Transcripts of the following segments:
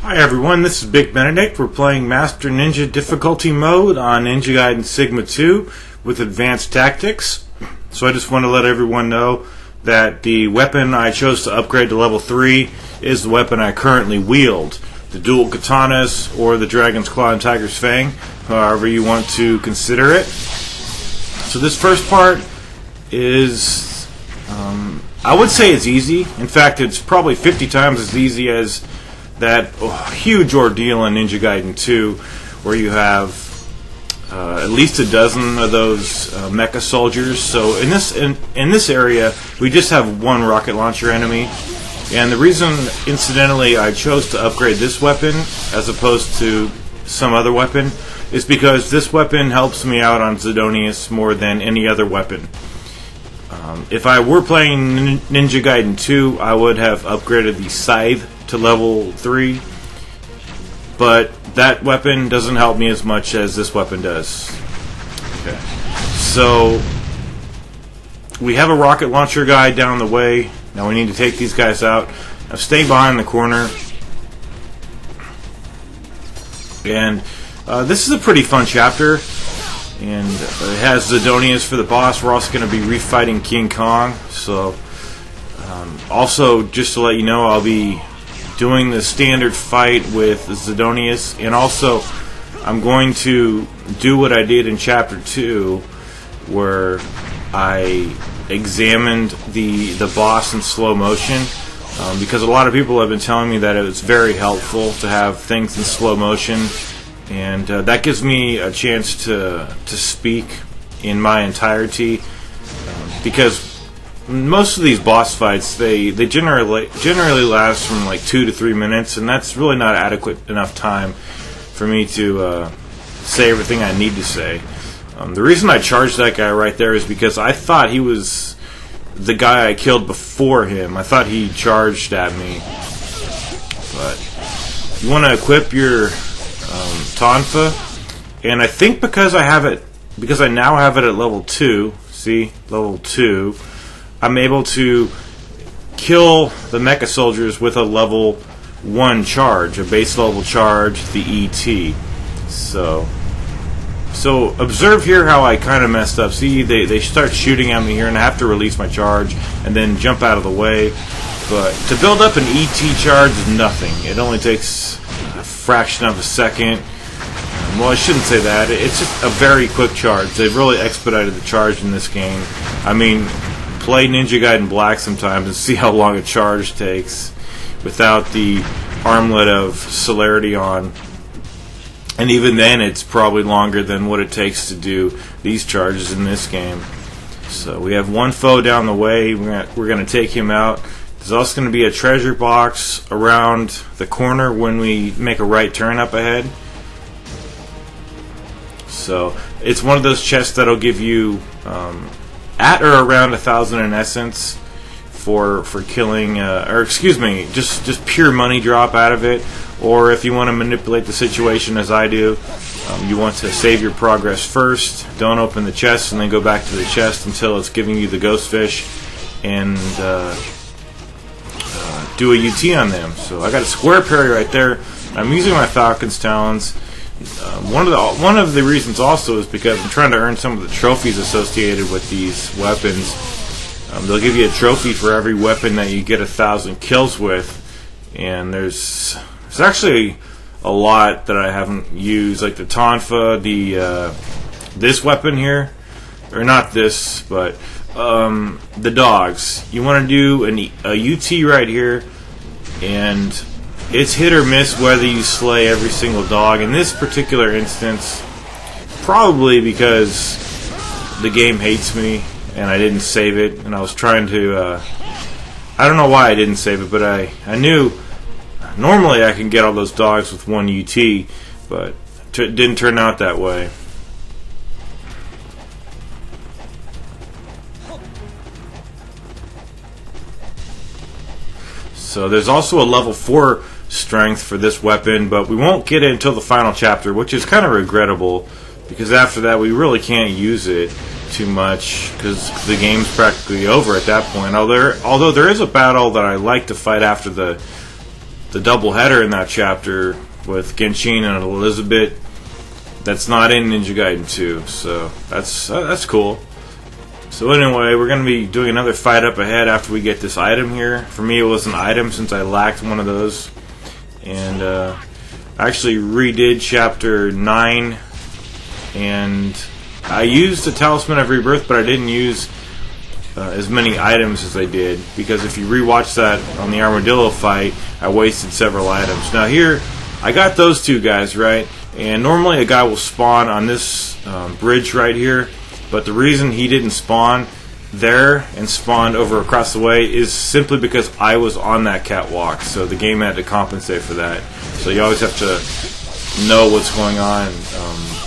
Hi everyone, this is Big Benedict. We're playing Master Ninja difficulty mode on Ninja Gaiden Sigma 2 with advanced tactics. So I just want to let everyone know that the weapon I chose to upgrade to level 3 is the weapon I currently wield. The dual katanas or the Dragon's Claw and Tiger's Fang, however you want to consider it. So this first part is, I would say it's easy. In fact, it's probably 50 times as easy as that huge ordeal in Ninja Gaiden 2, where you have at least a dozen of those mecha soldiers. So in this area, we just have one rocket launcher enemy, and the reason, incidentally, I chose to upgrade this weapon as opposed to some other weapon is because this weapon helps me out on Zedonius more than any other weapon. If I were playing Ninja Gaiden 2, I would have upgraded the Scythe to level 3, but that weapon doesn't help me as much as this weapon does. Okay. So we have a rocket launcher guy down the way. Now we need to take these guys out. Now stay behind the corner. And this is a pretty fun chapter, and it has Zedonius for the boss. We're also going to be refighting King Kong. So also, just to let you know, I'll be doing the standard fight with Zedonius, and also I'm going to do what I did in Chapter 2, where I examined the boss in slow motion, because a lot of people have been telling me that it's very helpful to have things in slow motion, and that gives me a chance to speak in my entirety, because most of these boss fights, they generally last from like 2 to 3 minutes, and that's really not adequate enough time for me to say everything I need to say. The reason I charged that guy right there is because I thought he was the guy I killed before him. I thought he charged at me. But you want to equip your Tonfa, and I think because I now have it at level 2. See, level 2. I'm able to kill the mecha soldiers with a level 1 charge, a base level charge, the ET. So observe here how I kind of messed up. See, they start shooting at me here, and I have to release my charge and then jump out of the way. But to build up an ET charge is nothing. It only takes a fraction of a second. Well, I shouldn't say that. It's just a very quick charge. They've really expedited the charge in this game. I mean, play Ninja Gaiden Black sometimes and see how long a charge takes without the armlet of celerity on. And even then, it's probably longer than what it takes to do these charges in this game. So we have one foe down the way. We're going to take him out. There's also going to be a treasure box around the corner when we make a right turn up ahead. So it's one of those chests that'll give you at or around 1,000 in essence for killing, or excuse me, just pure money drop out of it. Or if you want to manipulate the situation as I do, you want to save your progress first. Don't open the chest and then go back to the chest until it's giving you the ghost fish, and do a UT on them. So I got a square parry right there. I'm using my Falcon's Talons. One of the reasons also is because I'm trying to earn some of the trophies associated with these weapons. They'll give you a trophy for every weapon that you get 1,000 kills with, and there's actually a lot that I haven't used, like the Tonfa, this weapon here, or not this, but the dogs. You want to do a UT right here, and it's hit or miss whether you slay every single dog. In this particular instance, probably because the game hates me and I didn't save it, and I was trying to, I don't know why I didn't save it, but I knew normally I can get all those dogs with one UT, but it didn't turn out that way. So there's also a level 4 strength for this weapon, but we won't get it until the final chapter, which is kind of regrettable, because after that we really can't use it too much because the game's practically over at that point. Although there is a battle that I like to fight after the the double header in that chapter with Genshin and Elizabeth. That's not in Ninja Gaiden 2, so that's cool. So anyway, we're going to be doing another fight up ahead after we get this item here. For me, it was an item since I lacked one of those. And I actually redid Chapter 9. And I used the Talisman of Rebirth, but I didn't use as many items as I did. Because if you rewatch that on the Armadillo fight, I wasted several items. Now here, I got those two guys, right? And normally a guy will spawn on this bridge right here. But the reason he didn't spawn there and spawned over across the way is simply because I was on that catwalk. So the game had to compensate for that. So you always have to know what's going on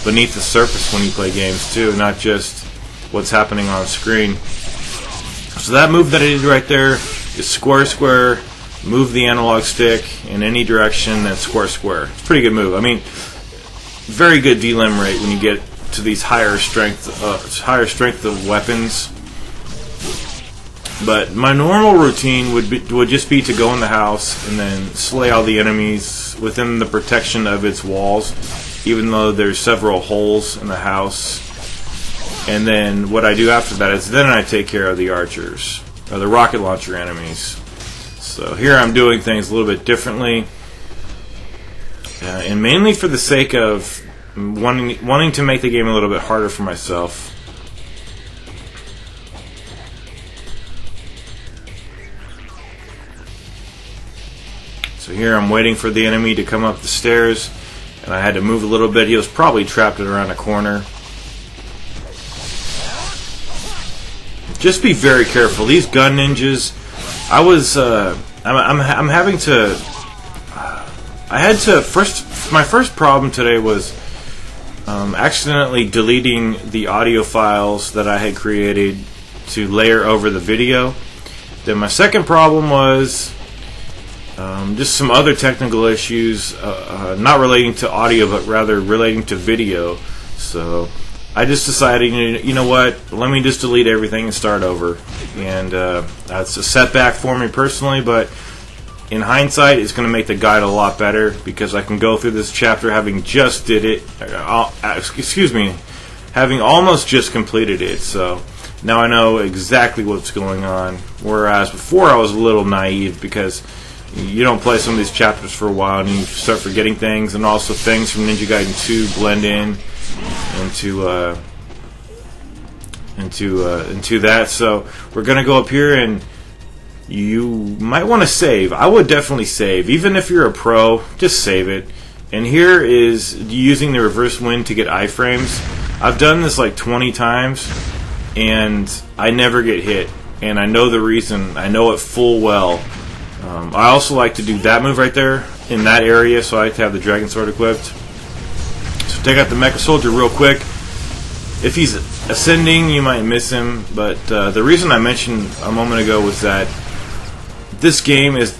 beneath the surface when you play games too, not just what's happening on screen. So that move that I did right there is square, square, move the analog stick in any direction, then square, square. It's a pretty good move. I mean, very good DLM rate when you get to these higher strength of weapons. But my normal routine would just be to go in the house and then slay all the enemies within the protection of its walls, even though there's several holes in the house. And then what I do after that is then I take care of the archers, or the rocket launcher enemies. So here I'm doing things a little bit differently, and mainly for the sake of wanting to make the game a little bit harder for myself. So here I'm waiting for the enemy to come up the stairs, and I had to move a little bit. He was probably trapped around a corner. Just be very careful. These gun ninjas, I'm having to. I had to my first problem today was accidentally deleting the audio files that I had created to layer over the video. Then my second problem was just some other technical issues, not relating to audio, but rather relating to video. So I just decided, you know what, let me just delete everything and start over. And that's a setback for me personally, but in hindsight, it's going to make the guide a lot better because I can go through this chapter having just did it, having almost just completed it. So now I know exactly what's going on. Whereas before I was a little naive because you don't play some of these chapters for a while and you start forgetting things, and also things from Ninja Gaiden 2 blend in into that. So we're going to go up here, and you might want to save. I would definitely save. Even if you're a pro, just save it. And here is using the reverse wind to get iframes. I've done this like 20 times, and I never get hit. And I know the reason. I know it full well. I also like to do that move right there in that area, so I like to have the Dragon Sword equipped. So take out the Mecha Soldier real quick. If he's ascending, you might miss him, but the reason I mentioned a moment ago was that this game is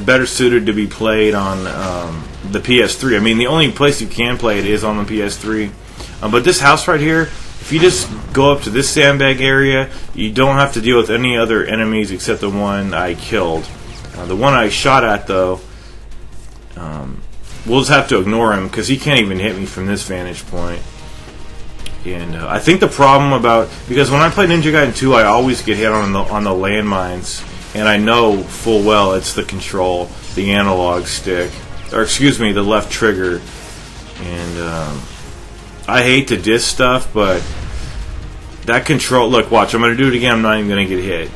better suited to be played on the PS3. I mean, the only place you can play it is on the PS3. But this house right here, if you just go up to this sandbag area, you don't have to deal with any other enemies except the one I killed. The one I shot at, though, we'll just have to ignore him because he can't even hit me from this vantage point. And I think the problem because when I play Ninja Gaiden 2, I always get hit on the landmines, and I know full well it's the control, the analog stick, or excuse me, the left trigger. And I hate to diss stuff, but that control. Look, watch. I'm going to do it again. I'm not even going to get hit.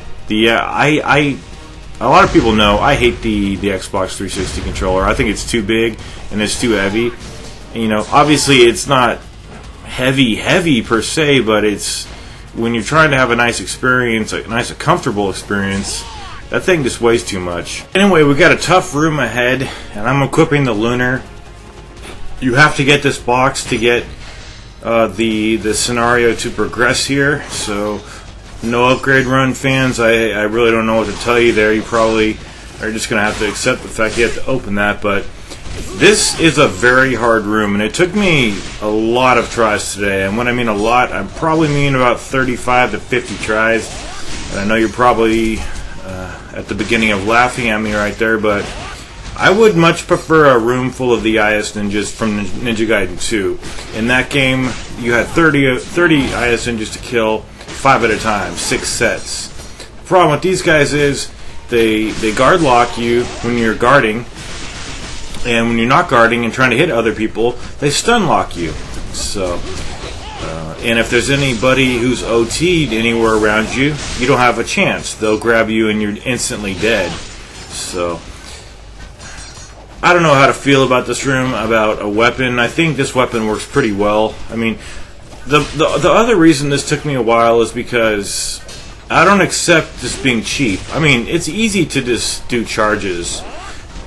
A lot of people know I hate the Xbox 360 controller. I think it's too big and it's too heavy. And, you know, obviously it's not heavy per se, but it's when you're trying to have a nice experience, a comfortable experience, that thing just weighs too much. Anyway, we got a tough room ahead, and I'm equipping the Lunar. You have to get this box to get the scenario to progress here. So no upgrade run fans, I really don't know what to tell you there. You probably are just going to have to accept the fact you have to open that, but this is a very hard room, and it took me a lot of tries today. And when I mean a lot, I probably mean about 35 to 50 tries. And I know you're probably at the beginning of laughing at me right there, but I would much prefer a room full of the IS ninjas from Ninja Gaiden 2. In that game, you had 30 IS ninjas to kill, 5 at a time, 6 sets. The problem with these guys is they guard lock you when you're guarding, and when you're not guarding and trying to hit other people, they stun lock you. So, and if there's anybody who's OT'd anywhere around you, you don't have a chance. They'll grab you and you're instantly dead. So, I don't know how to feel about this room, about a weapon. I think this weapon works pretty well. I mean, the other reason this took me a while is because I don't accept this being cheap. I mean, it's easy to just do charges.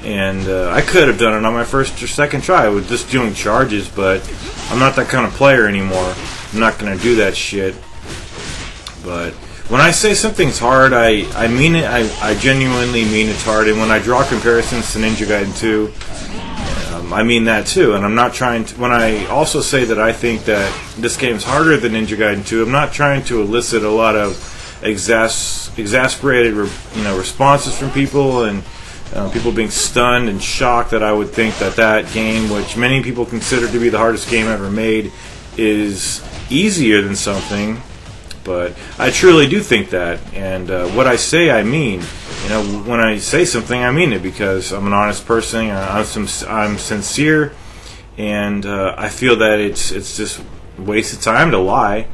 And I could have done it on my first or second try with just doing charges, but I'm not that kind of player anymore. I'm not going to do that shit. But when I say something's hard, I mean it. I genuinely mean it's hard. And when I draw comparisons to Ninja Gaiden 2, I mean that too. And I'm not trying to... When I also say that I think that this game's harder than Ninja Gaiden 2, I'm not trying to elicit a lot of exasperated responses from people and people being stunned and shocked that I would think that game, which many people consider to be the hardest game ever made, is easier than something. But I truly do think that, and what I say, I mean. When I say something, I mean it, because I'm an honest person. I'm sincere, and I feel that it's just a waste of time to lie,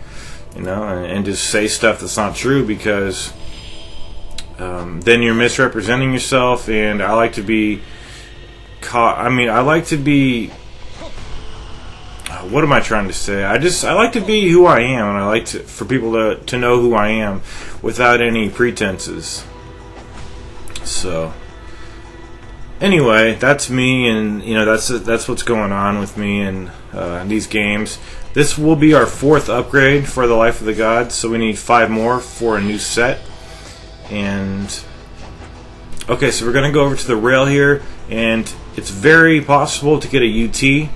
and just say stuff that's not true, because then you're misrepresenting yourself. And I like to be what am I trying to say? I like to be who I am, and I like for people to know who I am without any pretenses. So anyway, that's me, and that's what's going on with me in these games. This will be our 4th upgrade for the Life of the Gods, so we need 5 more for a new set. And okay, so we're going to go over to the rail here, and it's very possible to get a UT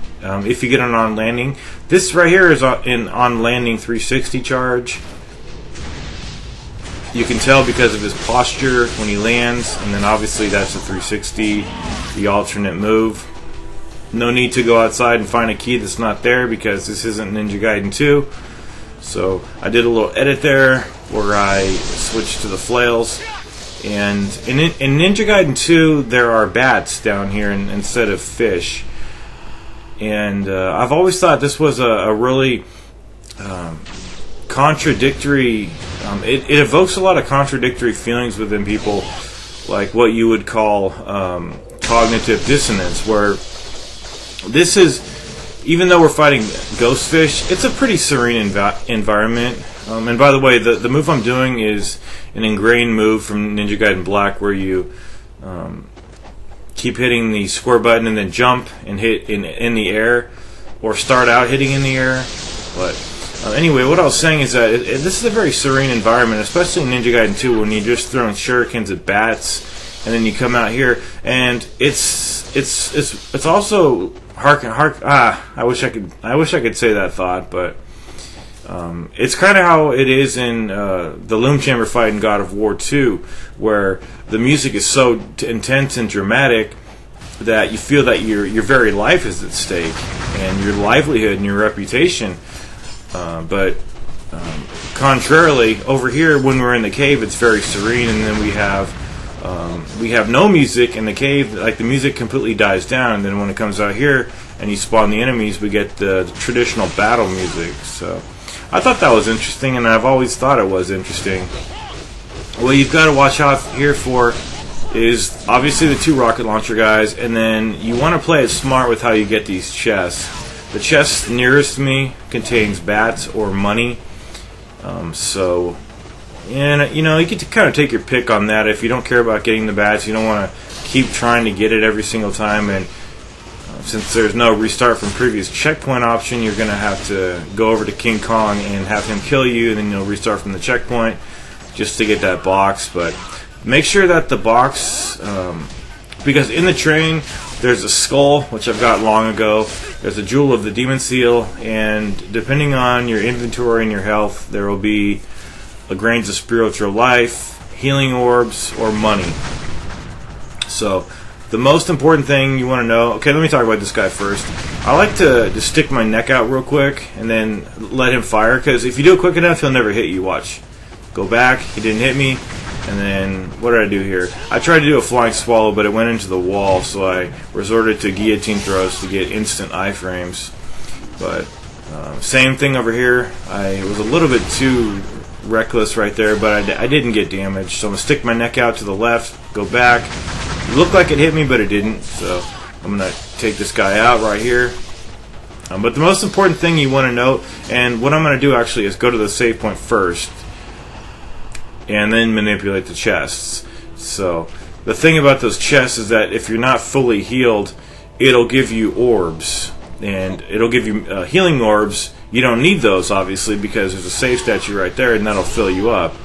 if you get an on landing. This right here is an on landing 360 charge. You can tell because of his posture when he lands, and then obviously that's a 360, the alternate move. No need to go outside and find a key that's not there, because this isn't Ninja Gaiden 2. So I did a little edit there where I switched to the flails. And in Ninja Gaiden 2, there are bats down here instead of fish. And I've always thought this was a really contradictory... It evokes a lot of contradictory feelings within people, like what you would call cognitive dissonance, where this is... Even though we're fighting ghost fish, it's a pretty serene environment. And by the way, the move I'm doing is an ingrained move from Ninja Gaiden Black, where you keep hitting the square button and then jump and hit in the air, or start out hitting in the air. But anyway, what I was saying is that this is a very serene environment, especially in Ninja Gaiden 2, when you're just throwing shurikens at bats, and then you come out here, and it's also... I wish I could say that thought, but it's kind of how it is in the Loom Chamber fight in God of War 2, where the music is so intense and dramatic that you feel that your very life is at stake, and your livelihood and your reputation. But contrarily, over here when we're in the cave, it's very serene, and then we have no music in the cave. Like, the music completely dies down, and then when it comes out here and you spawn the enemies, we get the traditional battle music. So I thought that was interesting, and I've always thought it was interesting. What you've got to watch out here for is obviously the 2 rocket launcher guys, and then you want to play it smart with how you get these chests. The chest nearest me contains bats or money, so... And, you get to kind of take your pick on that. If you don't care about getting the bats, you don't want to keep trying to get it every single time. And since there's no restart from previous checkpoint option, you're going to have to go over to King Kong and have him kill you, and then you'll restart from the checkpoint just to get that box. But make sure that the box, because in the train, there's a skull, which I've got long ago. There's a jewel of the Demon Seal, and depending on your inventory and your health, there will be grains of spiritual life, healing orbs, or money. So the most important thing you want to know... Okay, let me talk about this guy first. I like to just stick my neck out real quick and then let him fire, because if you do it quick enough, he'll never hit you. Watch. Go back. He didn't hit me. And then, what did I do here? I tried to do a flying swallow, but it went into the wall, so I resorted to guillotine throws to get instant iframes. But, same thing over here. I was a little bit too reckless right there, but I didn't get damaged. So I'm going to stick my neck out to the left, go back. It looked like it hit me, but it didn't. So I'm going to take this guy out right here. But the most important thing you want to note, and what I'm going to do actually is go to the save point first, and then manipulate the chests. So the thing about those chests is that if you're not fully healed, it'll give you orbs, and it'll give you healing orbs. You don't need those, obviously, because there's a save statue right there, and that'll fill you up.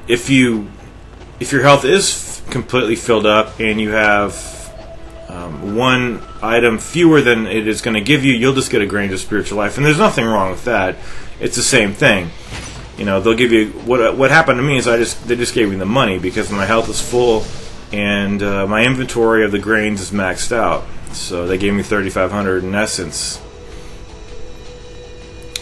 If your health is completely filled up and you have one item fewer than it is going to give you, you'll just get a grain of spiritual life, and there's nothing wrong with that. It's the same thing. You know, they'll give you what happened to me is they just gave me the money because my health is full and my inventory of the grains is maxed out. So they gave me 3,500 in essence.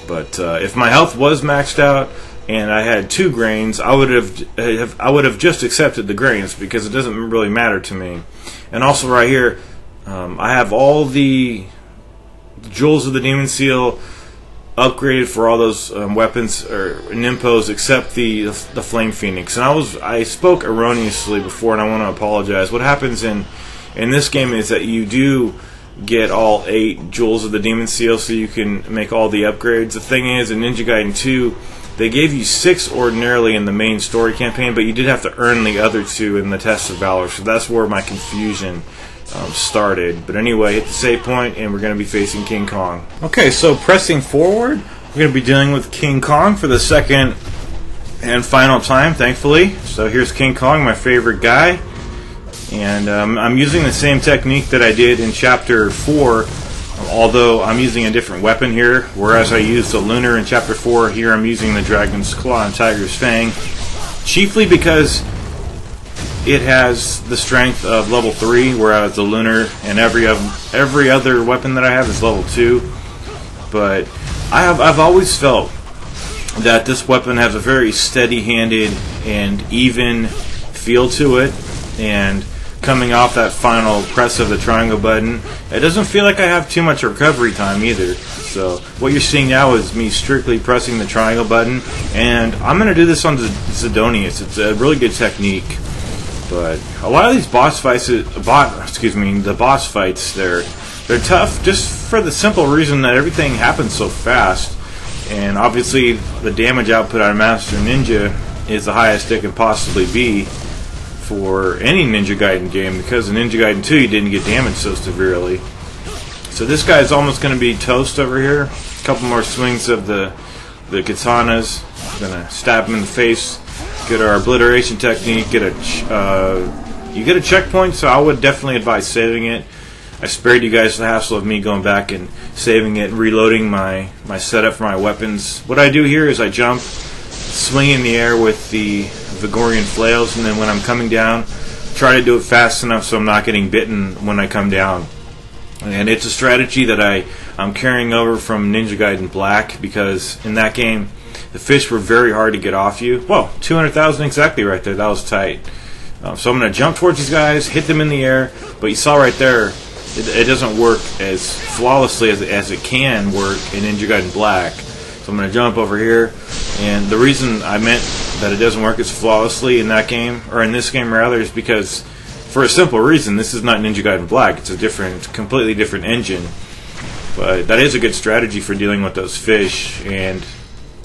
But if my health was maxed out and I had 2 grains, I would have just accepted the grains because it doesn't really matter to me. And also right here, I have all the jewels of the demon seal upgraded for all those weapons or nimpos except the flame phoenix. And I spoke erroneously before, and I want to apologize. What happens in this game is that you do get all 8 jewels of the demon seal, so you can make all the upgrades. The thing is, in Ninja Gaiden 2, they gave you 6 ordinarily in the main story campaign, but you did have to earn the other 2 in the Test of Valor, so that's where my confusion started. But anyway, hit the save point, and we're going to be facing King Kong. Okay, so pressing forward, we're going to be dealing with King Kong for the second and final time, thankfully. So here's King Kong, my favorite guy. And I'm using the same technique that I did in Chapter 4, although I'm using a different weapon here. Whereas I used the Lunar in Chapter 4, here I'm using the Dragon's Claw and Tiger's Fang. Chiefly because it has the strength of level 3, whereas the Lunar and every other weapon that I have is level 2. But I've always felt that this weapon has a very steady-handed and even feel to it, and coming off that final press of the triangle button, it doesn't feel like I have too much recovery time either. So what you're seeing now is me strictly pressing the triangle button, and I'm going to do this on Zedonius. It's a really good technique. But a lot of these boss fights, they're tough just for the simple reason that everything happens so fast. And obviously the damage output on Master Ninja is the highest it can possibly be for any Ninja Gaiden game, because in Ninja Gaiden 2 you didn't get damaged so severely. So this guy's almost going to be toast over here. A couple more swings of the katanas. I'm going to stab him in the face. Get our obliteration technique. You get a checkpoint, so I would definitely advise saving it. I spared you guys the hassle of me going back and saving it and reloading my setup for my weapons. What I do here is I jump, swing in the air with the Vigorian flails, and then when I'm coming down, try to do it fast enough so I'm not getting bitten when I come down. And it's a strategy that I'm carrying over from Ninja Gaiden Black, because in that game the fish were very hard to get off you. Whoa, 200,000 exactly right there. That was tight. So I'm going to jump towards these guys, hit them in the air, but you saw right there, it doesn't work as flawlessly as it can work in Ninja Gaiden Black. So I'm going to jump over here, and the reason I meant that it doesn't work as flawlessly in that game, or in this game rather, is because, for a simple reason, this is not Ninja Gaiden Black. It's a completely different engine. But that is a good strategy for dealing with those fish, and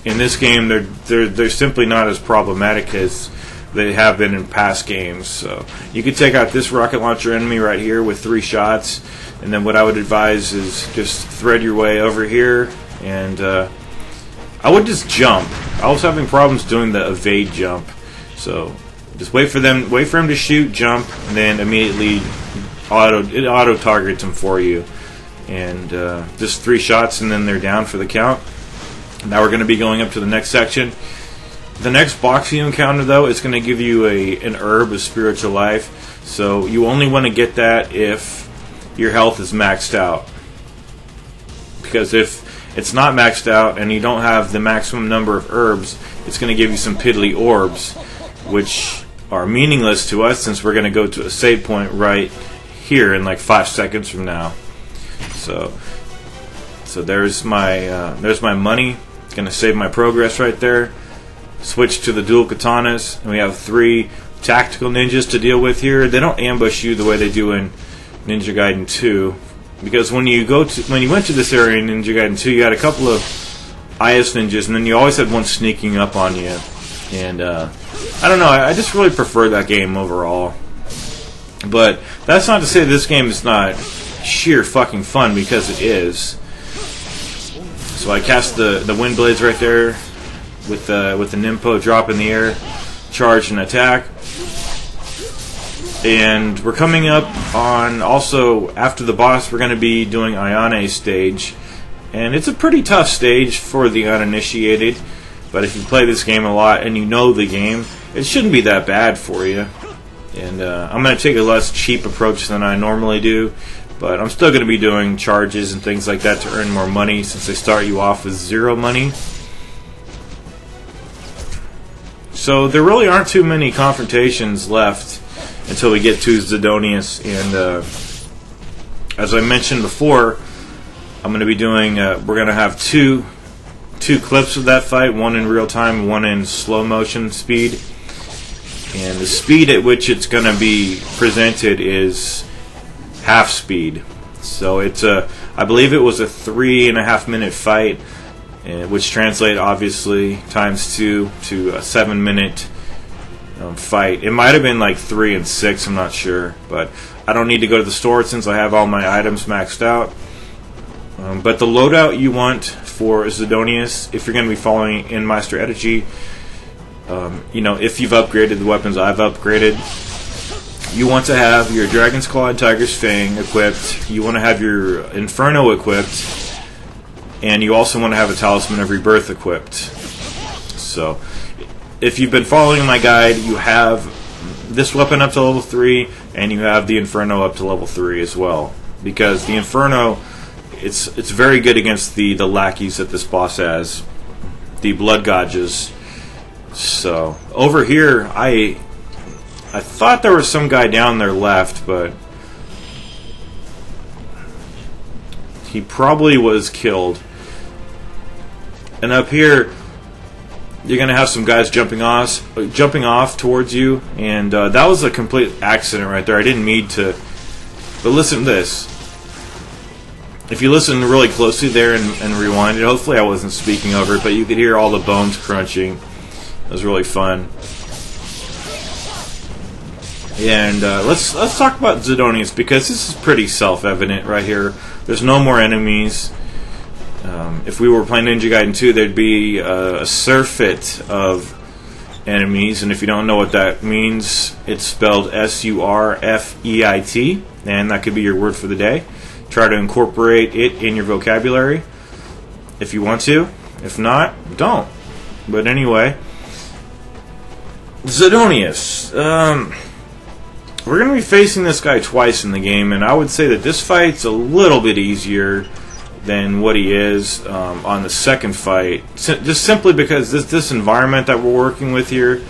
in this game they're simply not as problematic as they have been in past games. So you could take out this rocket launcher enemy right here with 3 shots, and then what I would advise is just thread your way over here, and I would just jump. I was having problems doing the evade jump, so just wait for him to shoot, jump, and then immediately auto targets him for you, and just 3 shots, and then they're down for the count. Now we're going to be going up to the next section, The next box you encounter, though, is going to give you an herb of spiritual life. So you only want to get that if your health is maxed out. Because if it's not maxed out and you don't have the maximum number of herbs, it's going to give you some piddly orbs, which are meaningless to us since we're going to go to a save point right here in like 5 seconds from now. So there's my money. It's going to save my progress right there. Switch to the dual katanas, and we have 3 tactical ninjas to deal with here. They don't ambush you the way they do in Ninja Gaiden 2, because when you went to this area in Ninja Gaiden 2, you had a couple of IS ninjas, and then you always had one sneaking up on you. And I don't know, I just really prefer that game overall. But that's not to say this game is not sheer fucking fun, because it is. So I cast the wind blades right there with the Nimpo, drop in the air, charge and attack. And we're coming up on, also after the boss, we're going to be doing Ayane stage. And it's a pretty tough stage for the uninitiated, but if you play this game a lot and you know the game, it shouldn't be that bad for you. And I'm going to take a less cheap approach than I normally do, but I'm still going to be doing charges and things like that to earn more money, since they start you off with 0 money. So there really aren't too many confrontations left until we get to Zedonius. And as I mentioned before, I'm going to be doing, we're going to have two clips of that fight, one in real time, one in slow motion speed. And the speed at which it's going to be presented is half speed. So it's I believe it was a 3.5 minute fight, which translate obviously times 2 to a 7-minute fight. It might have been like 3 and 6, I'm not sure, but I don't need to go to the store since I have all my items maxed out. But the loadout you want for Zedonius, if you're going to be following in Meister Edici, if you've upgraded the weapons I've upgraded, you want to have your Dragon's Claw and Tiger's Fang equipped, you want to have your Inferno equipped, and you also want to have a Talisman of Rebirth equipped. So, if you've been following my guide, you have this weapon up to level 3, and you have the Inferno up to level 3 as well. Because the Inferno, it's very good against the lackeys that this boss has, the Blood Gauges. So, over here, I thought there was some guy down there left, but he probably was killed. And up here, you're going to have some guys jumping off towards you, and that was a complete accident right there. I didn't mean to. But listen to this. If you listen really closely there and rewind it, hopefully I wasn't speaking over it, but you could hear all the bones crunching. It was really fun. And let's talk about Zedonius, because this is pretty self-evident right here. There's no more enemies. If we were playing Ninja Gaiden 2, there'd be a surfeit of enemies, and if you don't know what that means, it's spelled surfeit, and that could be your word for the day. Try to incorporate it in your vocabulary if you want to. If not, don't. But anyway, Zedonius. We're going to be facing this guy twice in the game, and I would say that this fight's a little bit easier than what he is on the second fight, just simply because this environment that we're working with here,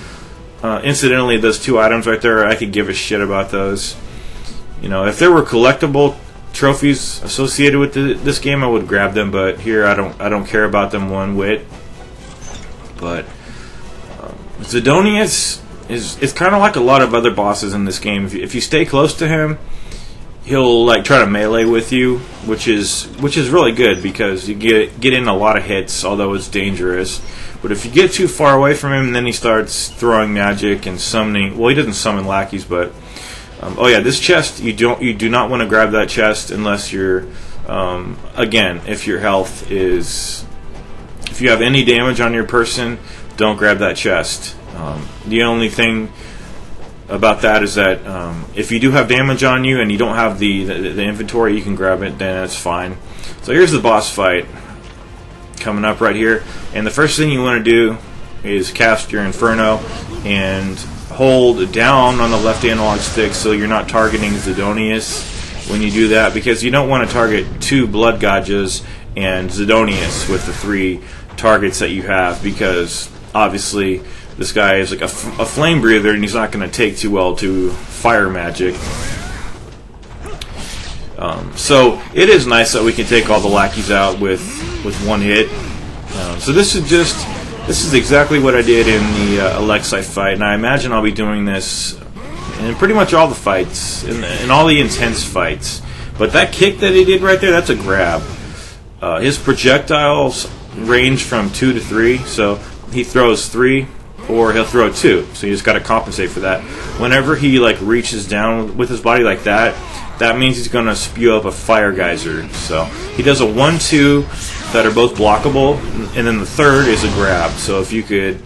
incidentally, those 2 items right there, I could give a shit about those. If there were collectible trophies associated with this game, I would grab them, but here I don't care about them one whit. But Zedonius is kind of like a lot of other bosses in this game. If you stay close to him, he'll try to melee with you, which is really good, because you get in a lot of hits, although it's dangerous. But if you get too far away from him, then he starts throwing magic and summoning. Well, he doesn't summon lackeys, but oh yeah, this chest, you do not want to grab that chest unless you're again, if your health is, if you have any damage on your person, don't grab that chest. The only thing about that is that if you do have damage on you and you don't have the inventory, you can grab it, then that's fine. So here's the boss fight coming up right here, and the first thing you want to do is cast your Inferno and hold down on the left analog stick so you're not targeting Zedonius when you do that, because you don't want to target 2 Blood Gauges and Zedonius with the 3 targets that you have, because obviously this guy is like a flame breather and he's not going to take too well to fire magic. So it is nice that we can take all the lackeys out with 1 hit. So this is exactly what I did in the Alexei fight, and I imagine I'll be doing this in pretty much all the fights, in all the intense fights. But that kick that he did right there, that's a grab. His projectiles range from 2 to 3, so he throws 3 or he'll throw 2, so you just got to compensate for that. Whenever he like reaches down with his body like that, that means he's going to spew up a fire geyser. So he does a 1-2 that are both blockable, and then the third is a grab. So if you could,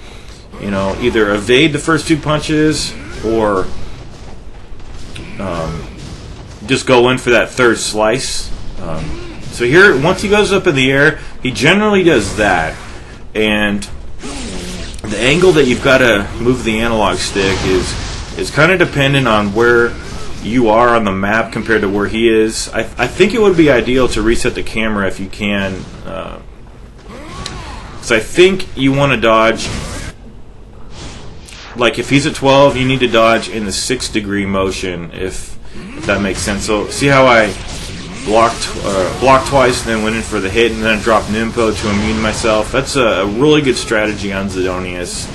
either evade the first 2 punches or just go in for that third slice. So here, once he goes up in the air, he generally does that, and the angle that you've got to move the analog stick is kind of dependent on where you are on the map compared to where he is. I think it would be ideal to reset the camera if you can, because I think you want to dodge, like if he's at 12, you need to dodge in the 6-degree motion, if that makes sense. So see how I blocked twice and then went in for the hit and then dropped Nimpo to immune myself? That's a really good strategy on Zedonius,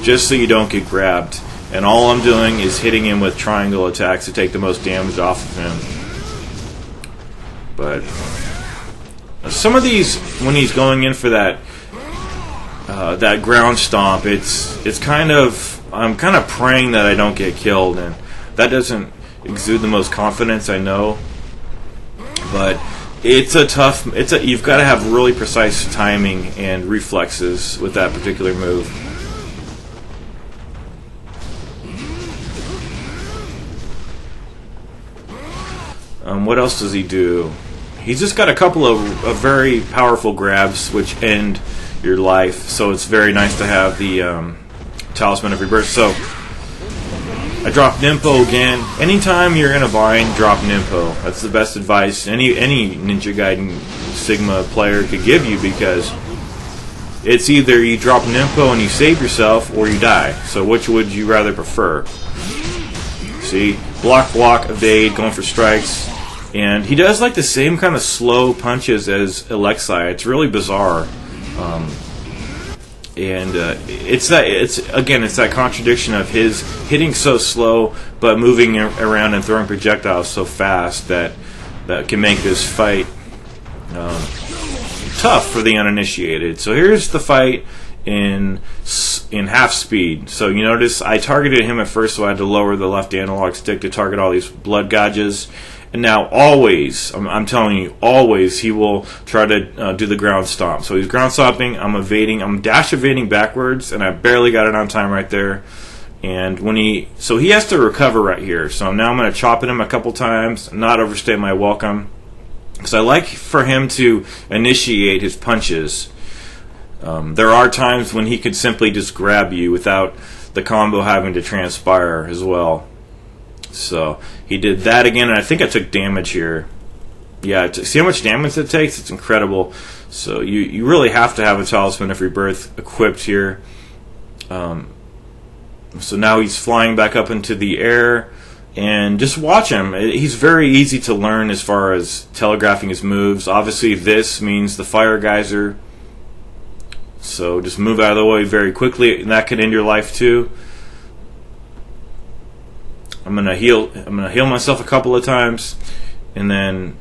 just so you don't get grabbed. And all I'm doing is hitting him with triangle attacks to take the most damage off of him. But some of these, when he's going in for that ground stomp, it's kind of, I'm kind of praying that I don't get killed, and that doesn't exude the most confidence, I know. But it's a tough. You've got to have really precise timing and reflexes with that particular move. What else does he do? He's just got a couple of very powerful grabs which end your life, so it's very nice to have the Talisman of Rebirth. So I dropped Nimpo again. Anytime you're in a bind, drop Nimpo. That's the best advice any Ninja Gaiden Sigma player could give you, because it's either you drop Nimpo and you save yourself, or you die. So which would you rather prefer? See? Block, evade, going for strikes. And he does like the same kind of slow punches as Alexei. It's really bizarre. It's that contradiction of his hitting so slow but moving around and throwing projectiles so fast that can make this fight tough for the uninitiated. So here's the fight in half speed. So you notice I targeted him at first, so I had to lower the left analog stick to target all these blood gauges. And now always, I'm telling you, always he will try to do the ground stomp. So he's ground stomping, I'm evading, I'm dash evading backwards, and I barely got it on time right there. And so he has to recover right here. So now I'm going to chop at him a couple times, not overstay my welcome, because I like for him to initiate his punches. There are times when he could simply just grab you without the combo having to transpire as well. So he did that again, and I think I took damage here. Yeah, see how much damage it takes? It's incredible. So you really have to have a Talisman of Rebirth equipped here. So now he's flying back up into the air, and just watch him. He's very easy to learn as far as telegraphing his moves. Obviously this means the fire geyser, so just move out of the way very quickly, and that could end your life too. I'm gonna heal myself a couple of times, and then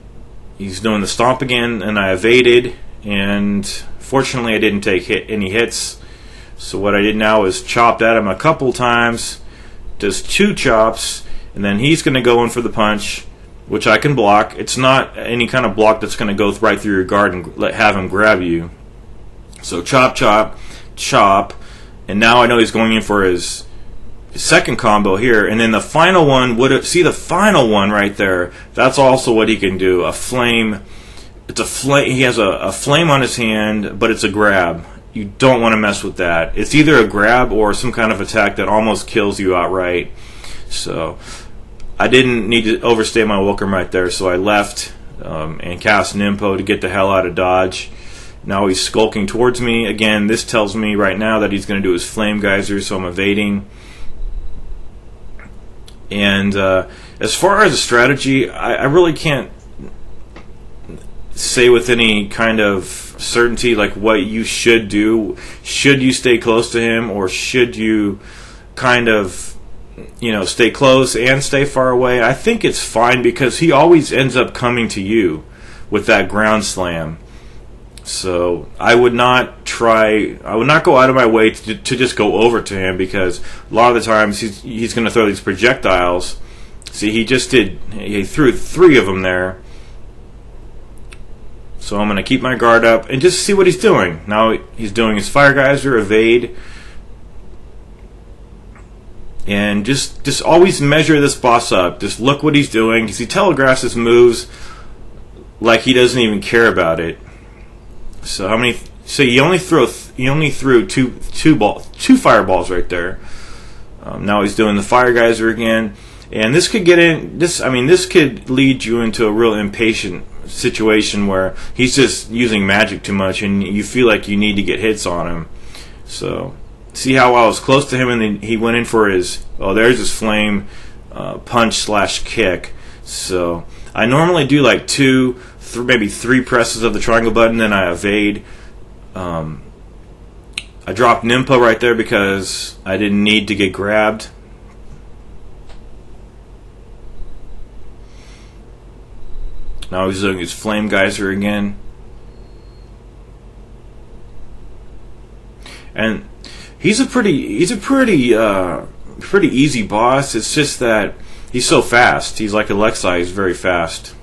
he's doing the stomp again, and I evaded, and fortunately I didn't take any hits. So what I did now is chopped at him a couple times, does 2 chops, and then he's gonna go in for the punch, which I can block. It's not any kind of block that's gonna go right through your guard and have him grab you. So chop, chop, chop, and now I know he's going in for his second combo here, and then the final one, see the final one right there, that's also what he can do. A flame, it's a flame, he has a flame on his hand, but it's a grab, you don't want to mess with that. It's either a grab or some kind of attack that almost kills you outright. So I didn't need to overstay my welcome right there, so I left and cast Nimpo to get the hell out of dodge. Now he's skulking towards me. Again, this tells me right now that he's going to do his Flame Geyser, so I'm evading. And as far as a strategy, I really can't say with any kind of certainty like what you should do. Should you stay close to him, or should you kind of, stay close and stay far away? I think it's fine because he always ends up coming to you with that ground slam. So I would not go out of my way to just go over to him, because a lot of the times he's going to throw these projectiles. See, he threw 3 of them there. So I'm going to keep my guard up and just see what he's doing. Now he's doing his Fire Geyser, evade. And just always measure this boss up. Just look what he's doing, because he telegraphs his moves like he doesn't even care about it. So how many? So he only threw two fireballs right there. Now he's doing the Fire Geyser again, and this could this could lead you into a real impatient situation where he's just using magic too much, and you feel like you need to get hits on him. So see how I was close to him, and then he went in for his. Oh, there's his flame punch / kick. So I normally do like maybe 3 presses of the triangle button, then I evade. I dropped Nimpo right there because I didn't need to get grabbed. Now he's doing his Flame Geyser again. And he's a pretty easy boss. It's just that he's so fast. He's like Alexei, he's very fast.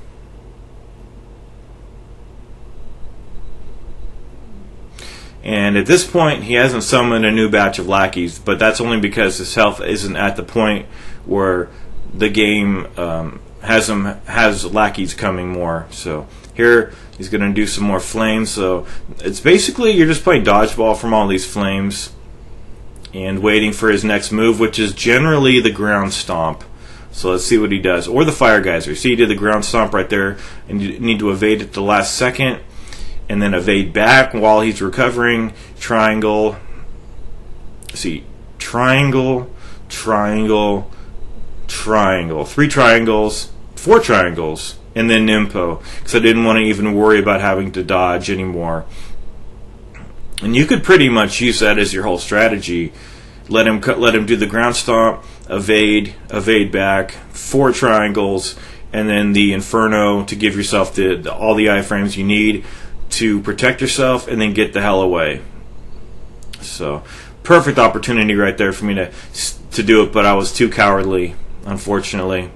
And at this point, he hasn't summoned a new batch of lackeys, but that's only because his health isn't at the point where the game has lackeys coming more. So here, he's going to do some more flames. So it's basically you're just playing dodgeball from all these flames and waiting for his next move, which is generally the ground stomp. So let's see what he does. Or the Fire Geyser. See, he did the ground stomp right there, and you need to evade at the last second. And then evade back while he's recovering. Triangle. See, triangle, triangle, triangle. 3 triangles, 4 triangles, and then Nimpo, because I didn't want to even worry about having to dodge anymore. And you could pretty much use that as your whole strategy. Let him do the ground stomp, evade back, 4 triangles, and then the Inferno to give yourself all the iframes you need to protect yourself, and then get the hell away. So perfect opportunity right there for me to do it, but I was too cowardly, unfortunately.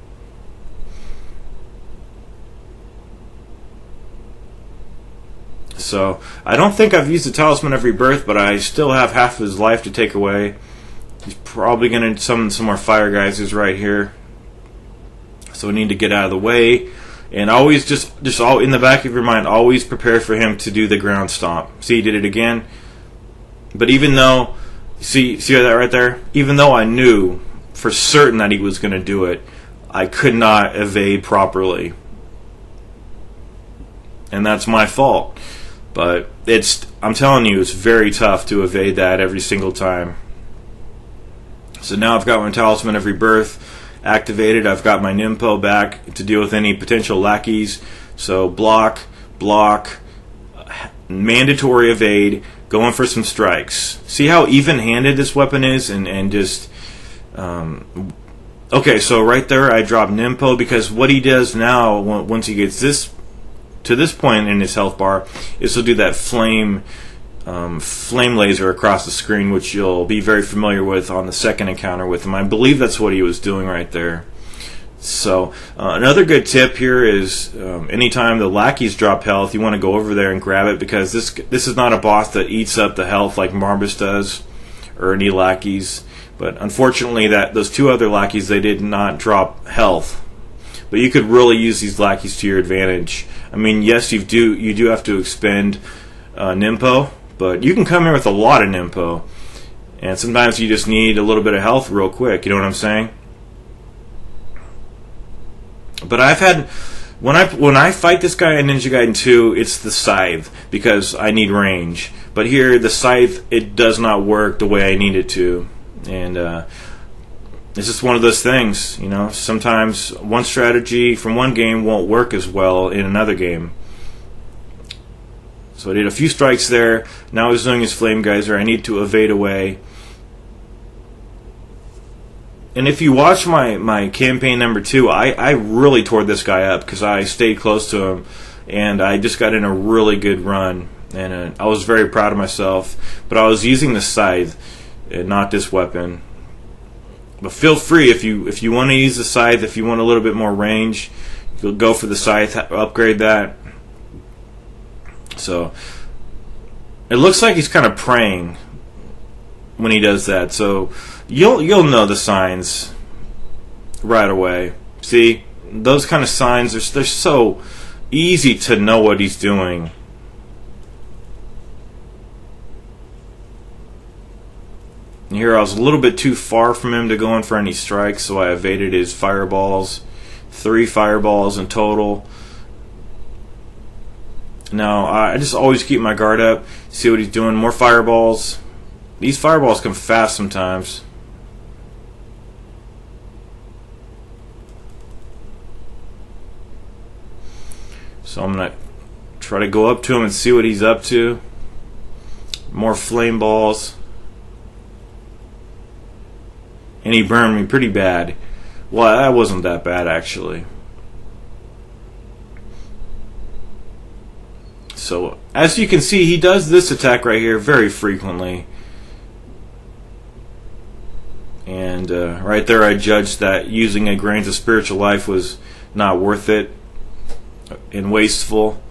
So I don't think I've used the Talisman of Rebirth, but I still have half of his life to take away. He's probably going to summon some more Fire Geysers right here, so we need to get out of the way. And always just all in the back of your mind, always prepare for him to do the ground stomp. See, he did it again. But even though, see that right there? Even though I knew for certain that he was going to do it, I could not evade properly. And that's my fault. But I'm telling you, it's very tough to evade that every single time. So now I've got my Talisman of Rebirth activated. I've got my Nimpo back to deal with any potential lackeys. So block, mandatory evade, going for some strikes. See how even-handed this weapon is, and just okay. So right there, I dropped Nimpo, because what he does now, once he gets to this point in his health bar, is he'll do that flame laser across the screen, which you'll be very familiar with on the second encounter with him. I believe that's what he was doing right there. So another good tip here is anytime the lackeys drop health, you want to go over there and grab it, because this is not a boss that eats up the health like Marbus does, or any lackeys. But unfortunately, those 2 other lackeys, they did not drop health. But you could really use these lackeys to your advantage. I mean, yes, you do have to expend Nimpo But you can come here with a lot of Nimpo, and sometimes you just need a little bit of health real quick. You know what I'm saying? But I've had, when I fight this guy in Ninja Gaiden 2, it's the scythe because I need range. But here, the scythe, it does not work the way I need it to, and it's just one of those things. You know, sometimes one strategy from one game won't work as well in another game. So I did a few strikes there. Now he's doing his flame geyser. I need to evade away. And if you watch my campaign number 2, I really tore this guy up because I stayed close to him, and I just got in a really good run, and I was very proud of myself. But I was using the scythe and not this weapon. But feel free if you want to use the scythe, if you want a little bit more range, you'll go for the scythe, upgrade that. So it looks like he's kind of praying when he does that. So you'll know the signs right away. See, those kind of signs, they're so easy to know what he's doing. And here I was a little bit too far from him to go in for any strikes, so I evaded his fireballs. 3 fireballs in total. Now, I just always keep my guard up, see what he's doing. More fireballs. These fireballs come fast sometimes. So I'm going to try to go up to him and see what he's up to. More flame balls. And he burned me pretty bad. Well, that wasn't that bad, actually. So, as you can see, he does this attack right here very frequently. And right there I judged that using a grains of spiritual life was not worth it and wasteful.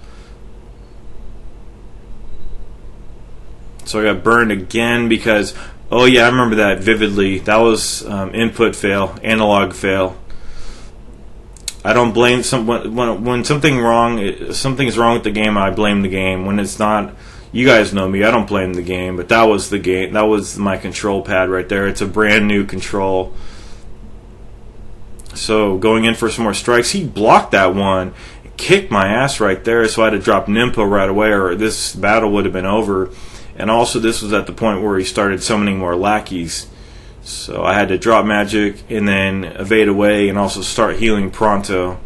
So I got burned again because, oh yeah, I remember that vividly. That was input fail, analog fail. I don't blame when something is wrong with the game. I blame the game. When it's not, you guys know me. I don't blame the game. But that was the game. That was my control pad right there. It's a brand new control. So going in for some more strikes, he blocked that one, kicked my ass right there. So I had to drop Nimpo right away, or this battle would have been over. And also, this was at the point where he started summoning more lackeys. So I had to drop magic and then evade away and also start healing pronto.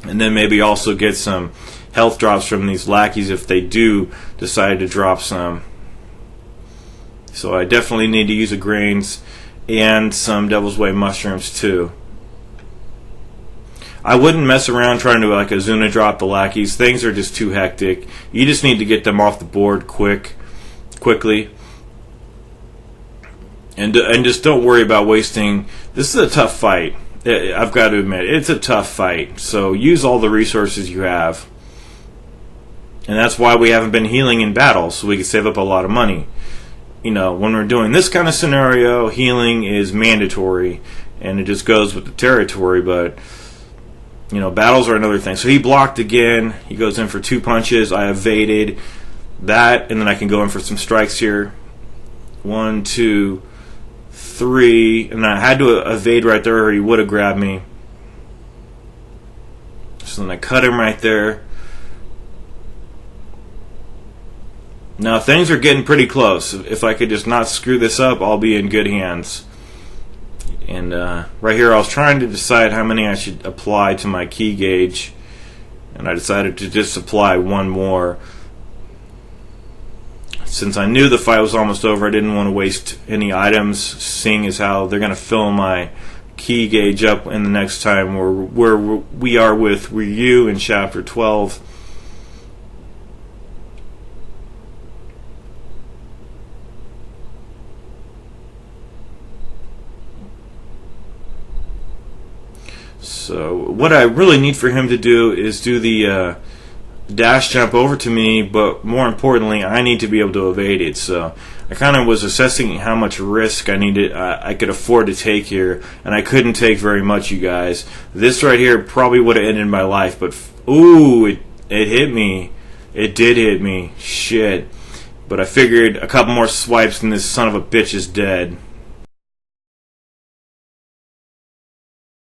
And then maybe also get some health drops from these lackeys if they do decide to drop some. So I definitely need to use a grains and some Devil's Way mushrooms too. I wouldn't mess around trying to like Azuna drop the lackeys. Things are just too hectic. You just need to get them off the board quickly. And just don't worry about wasting. This is a tough fight. I've got to admit, it's a tough fight. So use all the resources you have. And that's why we haven't been healing in battle, so we can save up a lot of money. You know, when we're doing this kind of scenario, healing is mandatory, and it just goes with the territory, but, you know, battles are another thing. So he blocked again. He goes in for 2 punches. I evaded that, and then I can go in for some strikes here. 1, 2, 3, and I had to evade right there or he would have grabbed me. So then I cut him right there. Now things are getting pretty close. If I could just not screw this up, I'll be in good hands. And right here I was trying to decide how many I should apply to my key gauge, and I decided to just apply 1 more. Since I knew the fight was almost over, I didn't want to waste any items, seeing as how they're going to fill my key gauge up in the next time where we are with Ryu in Chapter 12. So what I really need for him to do is do the dash jump over to me, but more importantly, I need to be able to evade it. So I kind of was assessing how much risk I could afford to take here, and I couldn't take very much, you guys. This right here probably would have ended my life, but ooh, it hit me. It did hit me. Shit. But I figured a couple more swipes and this son of a bitch is dead.